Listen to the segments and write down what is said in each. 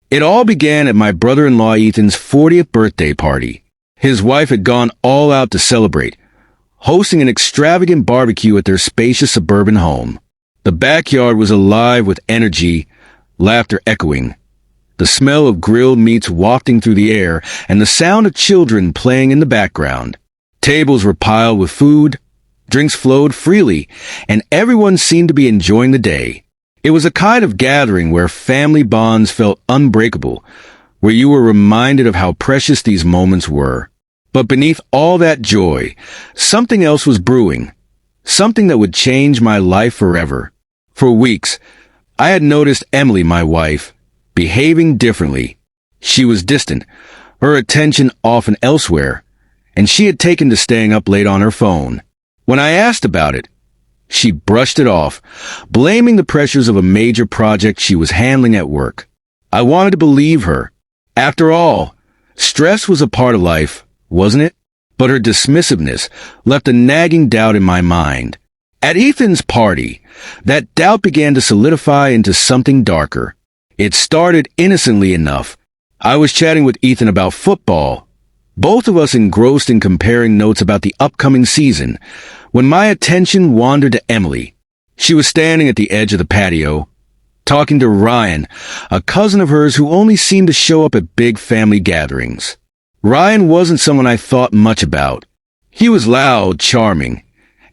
It all began at my brother-in-law Ethan's 40th birthday party. His wife had gone all out to celebrate, hosting an extravagant barbecue at their spacious suburban home. The backyard was alive with energy, laughter echoing, the smell of grilled meats wafting through the air, and the sound of children playing in the background. Tables were piled with food, drinks flowed freely, and everyone seemed to be enjoying the day. It was a kind of gathering where family bonds felt unbreakable, where you were reminded of how precious these moments were. But beneath all that joy, something else was brewing, something that would change my life forever. For weeks, I had noticed Emily, my wife, behaving differently. She was distant, her attention often elsewhere, and she had taken to staying up late on her phone. When I asked about it, she brushed it off, blaming the pressures of a major project she was handling at work. I wanted to believe her. After all, stress was a part of life, wasn't it? But her dismissiveness left a nagging doubt in my mind. At Ethan's party, that doubt began to solidify into something darker. It started innocently enough. I was chatting with Ethan about football, both of us engrossed in comparing notes about the upcoming season, when my attention wandered to Emily. She was standing at the edge of the patio, talking to Ryan, a cousin of hers who only seemed to show up at big family gatherings. Ryan wasn't someone I thought much about. He was loud, charming,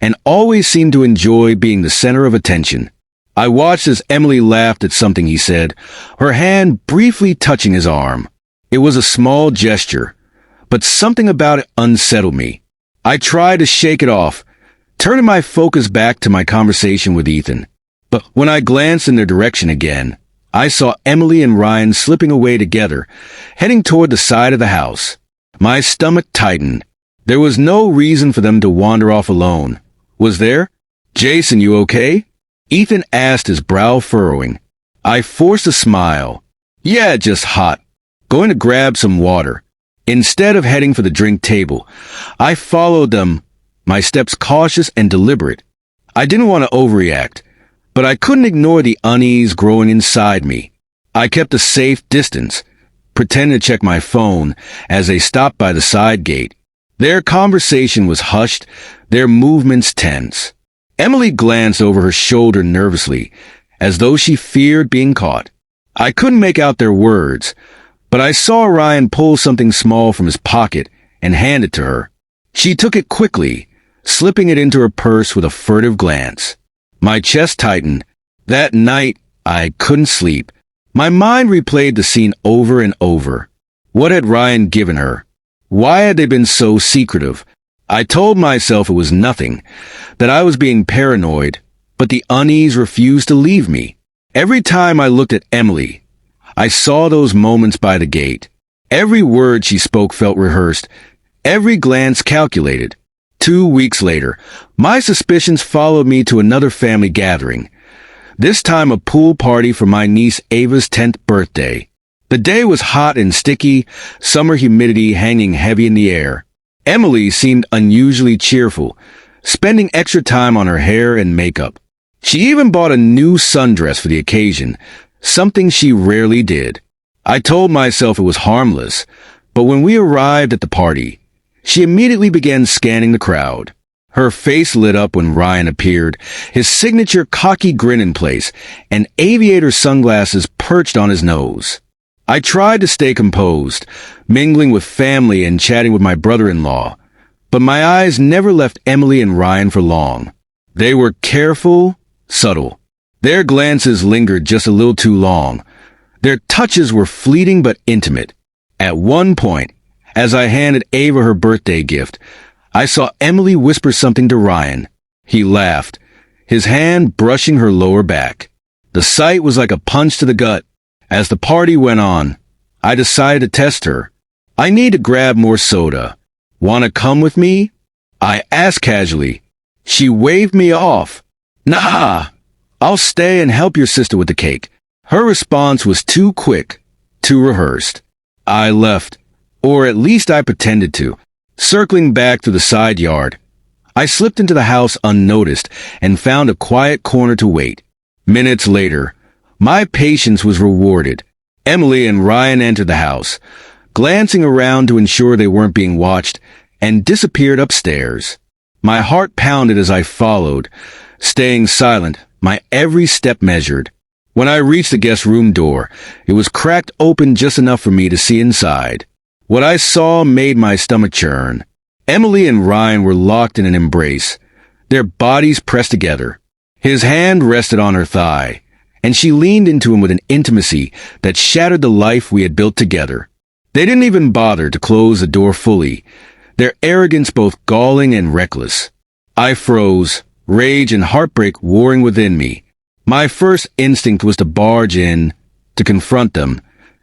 and always seemed to enjoy being the center of attention. I watched as Emily laughed at something he said, her hand briefly touching his arm. It was a small gesture, but something about it unsettled me. I tried to shake it off, turning my focus back to my conversation with Ethan. But when I glanced in their direction again, I saw Emily and Ryan slipping away together, heading toward the side of the house. My stomach tightened. There was no reason for them to wander off alone. Was there? "Jason, you okay?" Ethan asked, his brow furrowing. I forced a smile. "Yeah, just hot. Going to grab some water." Instead of heading for the drink table, I followed them, my steps cautious and deliberate. I didn't want to overreact, but I couldn't ignore the unease growing inside me. I kept a safe distance, pretending to check my phone as they stopped by the side gate. Their conversation was hushed, their movements tense. Emily glanced over her shoulder nervously, as though she feared being caught. I couldn't make out their words, but I saw Ryan pull something small from his pocket and hand it to her. She took it quickly, slipping it into her purse with a furtive glance. My chest tightened. That night, I couldn't sleep. My mind replayed the scene over and over. What had Ryan given her? Why had they been so secretive? I told myself it was nothing, that I was being paranoid, but the unease refused to leave me. Every time I looked at Emily, I saw those moments by the gate. Every word she spoke felt rehearsed, every glance calculated. 2 weeks later, my suspicions followed me to another family gathering, this time a pool party for my niece Ava's 10th birthday. The day was hot and sticky, summer humidity hanging heavy in the air. Emily seemed unusually cheerful, spending extra time on her hair and makeup. She even bought a new sundress for the occasion, something she rarely did. I told myself it was harmless, but when we arrived at the party, she immediately began scanning the crowd. Her face lit up when Ryan appeared, his signature cocky grin in place, and aviator sunglasses perched on his nose. I tried to stay composed, mingling with family and chatting with my brother-in-law, but my eyes never left Emily and Ryan for long. They were careful, subtle. Their glances lingered just a little too long. Their touches were fleeting but intimate. At one point, as I handed Ava her birthday gift, I saw Emily whisper something to Ryan. He laughed, his hand brushing her lower back. The sight was like a punch to the gut. As the party went on, I decided to test her. "I need to grab more soda. "Wanna come with me?" I asked casually. She waved me off. "Nah, I'll stay and help your sister with the cake." Her response was too quick, too rehearsed. I left, or at least I pretended to. Circling back through the side yard, I slipped into the house unnoticed and found a quiet corner to wait. Minutes later, my patience was rewarded. Emily and Ryan entered the house, glancing around to ensure they weren't being watched, and disappeared upstairs. My heart pounded as I followed, staying silent, my every step measured. When I reached the guest room door, it was cracked open just enough for me to see inside. What I saw made my stomach churn. Emily and Ryan were locked in an embrace, their bodies pressed together. His hand rested on her thigh, and she leaned into him with an intimacy that shattered the life we had built together. They didn't even bother to close the door fully, their arrogance both galling and reckless. I froze, rage and heartbreak warring within me. My first instinct was to barge in, to confront them,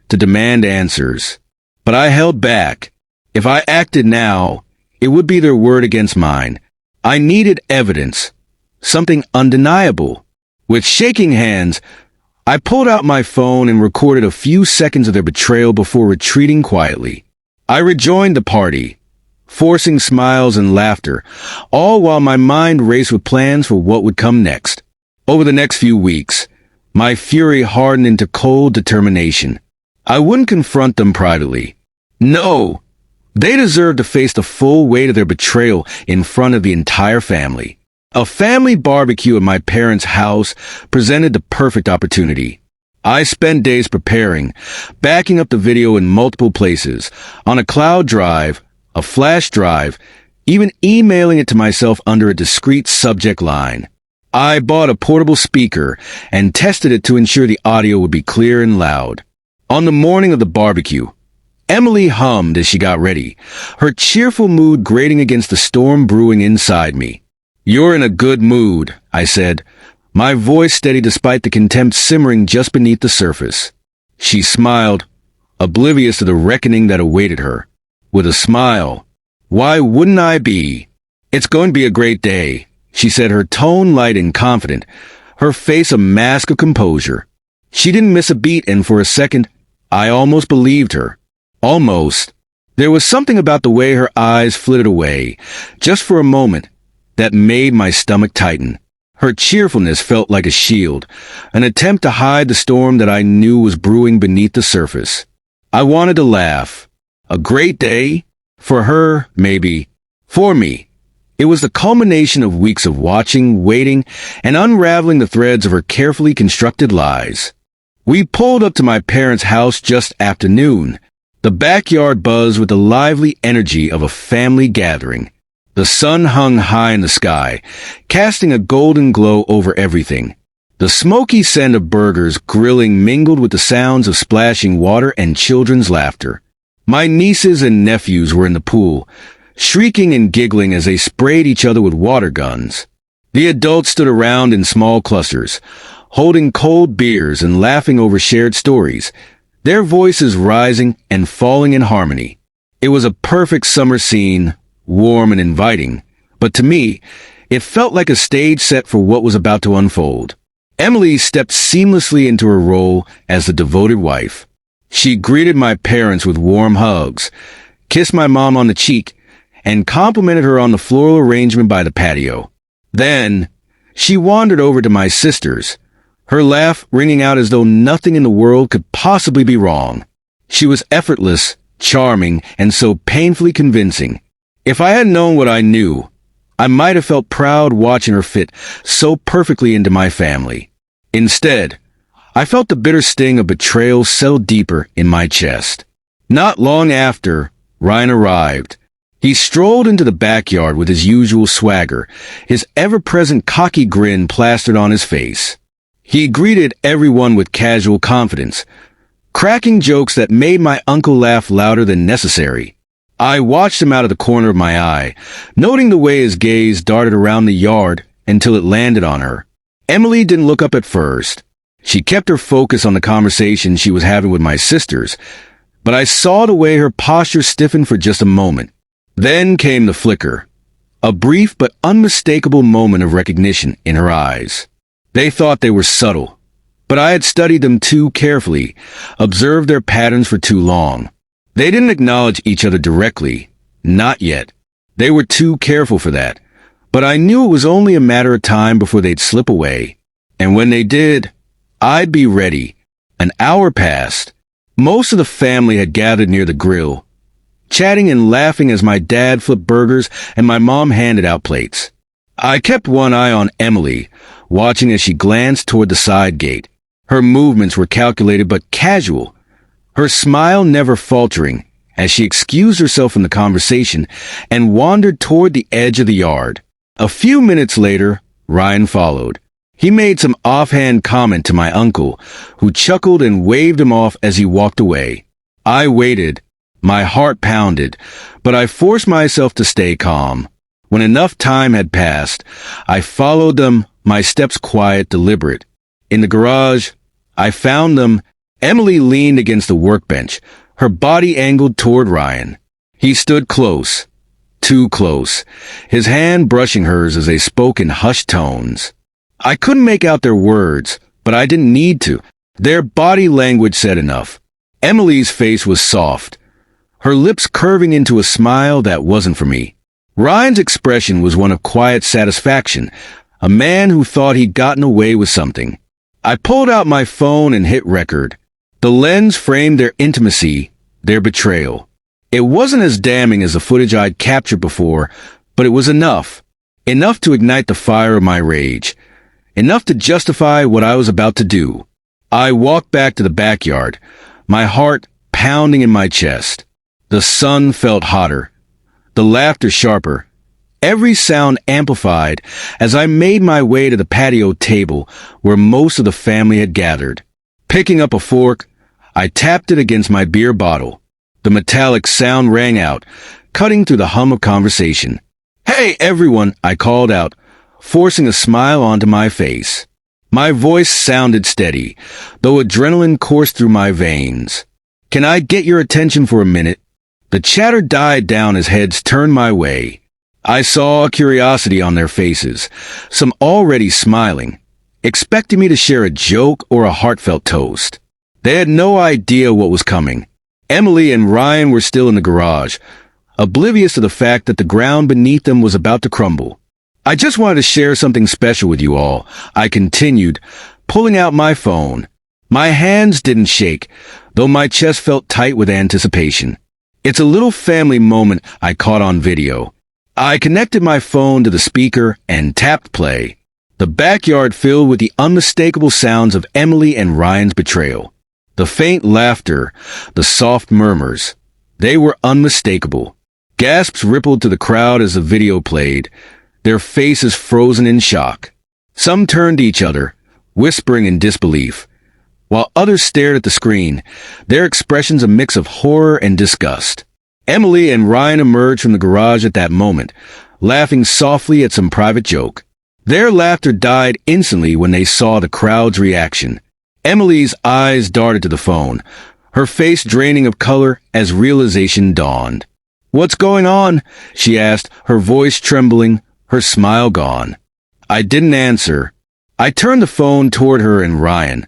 to demand answers. But I held back. If I acted now, it would be their word against mine. I needed evidence, something undeniable. With shaking hands, I pulled out my phone and recorded a few seconds of their betrayal before retreating quietly. I rejoined the party, forcing smiles and laughter, all while my mind raced with plans for what would come next. Over the next few weeks, my fury hardened into cold determination. I wouldn't confront them privately. No, they deserved to face the full weight of their betrayal in front of the entire family. A family barbecue at my parents' house presented the perfect opportunity. I spent days preparing, backing up the video in multiple places, on a cloud drive, a flash drive, even emailing it to myself under a discreet subject line. I bought a portable speaker and tested it to ensure the audio would be clear and loud. On the morning of the barbecue, Emily hummed as she got ready, her cheerful mood grating against the storm brewing inside me. "You're in a good mood," I said, my voice steady despite the contempt simmering just beneath the surface. She smiled, oblivious to the reckoning that awaited her. With a smile. "Why wouldn't I be? It's going to be a great day," she said, her tone light and confident, her face a mask of composure. She didn't miss a beat, and for a second, I almost believed her. Almost. There was something about the way her eyes flitted away, just for a moment, that made my stomach tighten. Her cheerfulness felt like a shield, an attempt to hide the storm that I knew was brewing beneath the surface. I wanted to laugh. A great day? For her, maybe. For me, it was the culmination of weeks of watching, waiting, and unraveling the threads of her carefully constructed lies. We pulled up to my parents' house just after noon. The backyard buzzed with the lively energy of a family gathering. The sun hung high in the sky, casting a golden glow over everything. The smoky scent of burgers grilling mingled with the sounds of splashing water and children's laughter. My nieces and nephews were in the pool, shrieking and giggling as they sprayed each other with water guns. The adults stood around in small clusters, holding cold beers and laughing over shared stories, their voices rising and falling in harmony. It was a perfect summer scene, warm and inviting, but to me, it felt like a stage set for what was about to unfold. Emily stepped seamlessly into her role as the devoted wife. She greeted my parents with warm hugs, kissed my mom on the cheek, and complimented her on the floral arrangement by the patio. Then, she wandered over to my sisters, her laugh ringing out as though nothing in the world could possibly be wrong. She was effortless, charming, and so painfully convincing. If I had known what I knew, I might have felt proud watching her fit so perfectly into my family. Instead, I felt the bitter sting of betrayal settle deeper in my chest. Not long after, Ryan arrived. He strolled into the backyard with his usual swagger, his ever-present cocky grin plastered on his face. He greeted everyone with casual confidence, cracking jokes that made my uncle laugh louder than necessary. I watched him out of the corner of my eye, noting the way his gaze darted around the yard until it landed on her. Emily didn't look up at first. She kept her focus on the conversation she was having with my sisters, but I saw the way her posture stiffened for just a moment. Then came the flicker, a brief but unmistakable moment of recognition in her eyes. They thought they were subtle, but I had studied them too carefully, observed their patterns for too long. They didn't acknowledge each other directly, not yet. They were too careful for that, but I knew it was only a matter of time before they'd slip away. And when they did, I'd be ready. An hour passed, Most of the family had gathered near the grill, chatting and laughing as my dad flipped burgers and my mom handed out plates. I kept one eye on Emily, watching as she glanced toward the side gate. Her movements were calculated but casual, her smile never faltering as she excused herself from the conversation and wandered toward the edge of the yard. A few minutes later, Ryan followed. He made some offhand comment to my uncle, who chuckled and waved him off as he walked away. I waited. My heart pounded, but I forced myself to stay calm. When enough time had passed, I followed them, my steps quiet, deliberate. In the garage, I found them. Emily leaned against the workbench, her body angled toward Ryan. He stood close, too close, his hand brushing hers as they spoke in hushed tones. I couldn't make out their words, but I didn't need to. Their body language said enough. Emily's face was soft, her lips curving into a smile that wasn't for me. Ryan's expression was one of quiet satisfaction, a man who thought he'd gotten away with something. I pulled out my phone and hit record. The lens framed their intimacy, their betrayal. It wasn't as damning as the footage I'd captured before, but it was enough. Enough to ignite the fire of my rage. Enough to justify what I was about to do. I walked back to the backyard, my heart pounding in my chest. The sun felt hotter, the laughter sharper, every sound amplified as I made my way to the patio table where most of the family had gathered. Picking up a fork, I tapped it against my beer bottle. The metallic sound rang out, cutting through the hum of conversation. "Hey, everyone," I called out, forcing a smile onto my face. My voice sounded steady, though adrenaline coursed through my veins. "Can I get your attention for a minute?" The chatter died down as heads turned my way. I saw curiosity on their faces, some already smiling, expecting me to share a joke or a heartfelt toast. They had no idea what was coming. Emily and Ryan were still in the garage, oblivious to the fact that the ground beneath them was about to crumble. "I just wanted to share something special with you all," I continued, pulling out my phone. My hands didn't shake, though my chest felt tight with anticipation. It's a little family moment I caught on video. I connected my phone to the speaker and tapped play. The backyard filled with the unmistakable sounds of Emily and Ryan's betrayal. The faint laughter, the soft murmurs. They were unmistakable. Gasps rippled to the crowd as the video played, their faces frozen in shock. Some turned to each other, whispering in disbelief, while others stared at the screen, their expressions a mix of horror and disgust. Emily and Ryan emerged from the garage at that moment, laughing softly at some private joke. Their laughter died instantly when they saw the crowd's reaction. Emily's eyes darted to the phone, her face draining of color as realization dawned. "What's going on?" she asked, her voice trembling, her smile gone. I didn't answer. I turned the phone toward her and Ryan,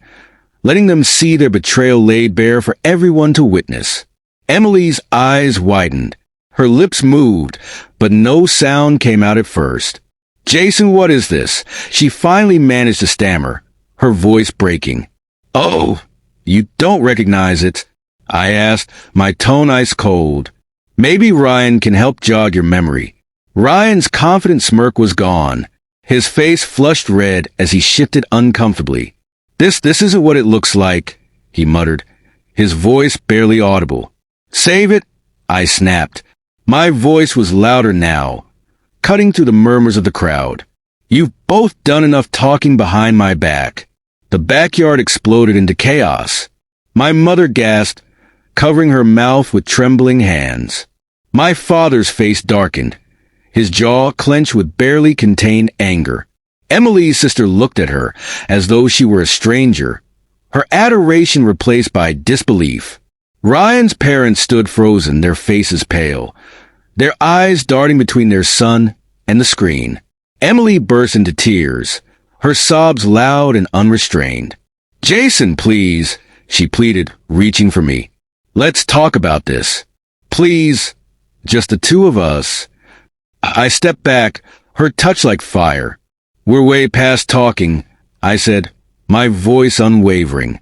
letting them see their betrayal laid bare for everyone to witness. Emily's eyes widened. Her lips moved, but no sound came out at first. "Jason, what is this?" She finally managed to stammer, her voice breaking. "Oh, you don't recognize it?" I asked, my tone ice cold. "Maybe Ryan can help jog your memory." Ryan's confident smirk was gone. His face flushed red as he shifted uncomfortably. This isn't what it looks like," he muttered, his voice barely audible. "Save it," I snapped. My voice was louder now, cutting through the murmurs of the crowd. "You've both done enough talking behind my back." The backyard exploded into chaos. My mother gasped, covering her mouth with trembling hands. My father's face darkened, his jaw clenched with barely contained anger. Emily's sister looked at her as though she were a stranger, her adoration replaced by disbelief. Ryan's parents stood frozen, their faces pale, their eyes darting between their son and the screen. Emily burst into tears, her sobs loud and unrestrained. "Jason, please," she pleaded, reaching for me. "Let's talk about this. Please, just the two of us." I stepped back, her touch like fire. "We're way past talking," I said, my voice unwavering.